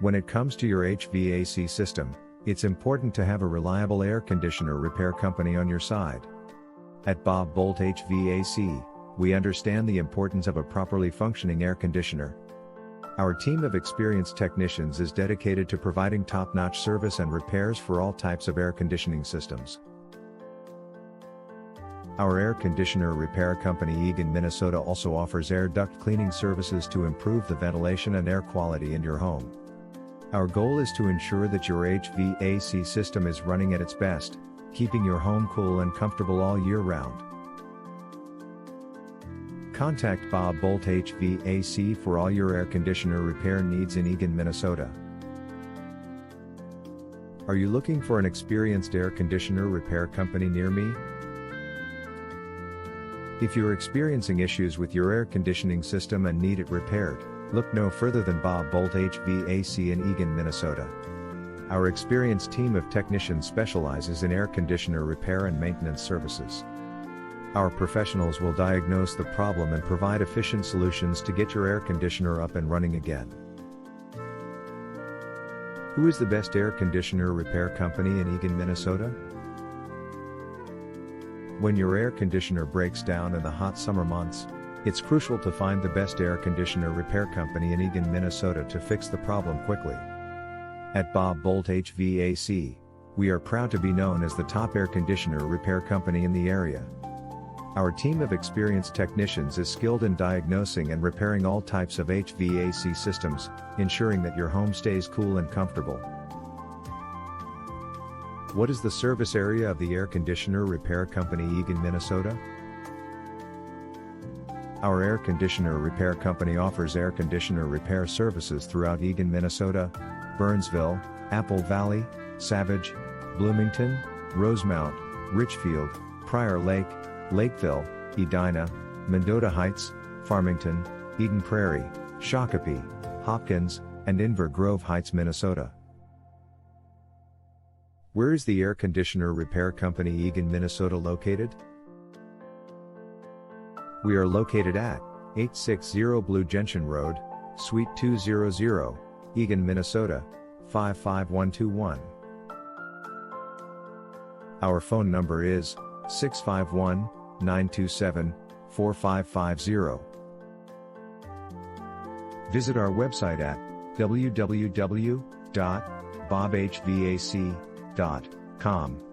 When it comes to your HVAC system, it's important to have a reliable air conditioner repair company on your side. At Bob Boldt HVAC, we understand the importance of a properly functioning air conditioner. Our team of experienced technicians is dedicated to providing top-notch service and repairs for all types of air conditioning systems. Our air conditioner repair company Eagan, Minnesota also offers air duct cleaning services to improve the ventilation and air quality in your home. Our goal is to ensure that your HVAC system is running at its best, keeping your home cool and comfortable all year round. Contact Bob Boldt HVAC for all your air conditioner repair needs in Eagan, Minnesota. Are you looking for an experienced air conditioner repair company near me? If you're experiencing issues with your air conditioning system and need it repaired, look no further than Bob Boldt HVAC in Eagan, Minnesota. Our experienced team of technicians specializes in air conditioner repair and maintenance services. Our professionals will diagnose the problem and provide efficient solutions to get your air conditioner up and running again. Who is the best air conditioner repair company in Eagan, Minnesota? When your air conditioner breaks down in the hot summer months, it's crucial to find the best air conditioner repair company in Eagan, Minnesota to fix the problem quickly. At Bob Boldt HVAC, we are proud to be known as the top air conditioner repair company in the area. Our team of experienced technicians is skilled in diagnosing and repairing all types of HVAC systems, ensuring that your home stays cool and comfortable. What is the service area of the air conditioner repair company Eagan, Minnesota? Our air conditioner repair company offers air conditioner repair services throughout Eagan, Minnesota, Burnsville, Apple Valley, Savage, Bloomington, Rosemount, Richfield, Prior Lake, Lakeville, Edina, Mendota Heights, Farmington, Eden Prairie, Shakopee, Hopkins, and Inver Grove Heights, Minnesota. Where is the air conditioner repair company Eagan, Minnesota located? We are located at 860 Blue Gentian Road, Suite 200, Eagan, Minnesota, 55121. Our phone number is 651-927-4550. Visit our website at www.bobhvac.com.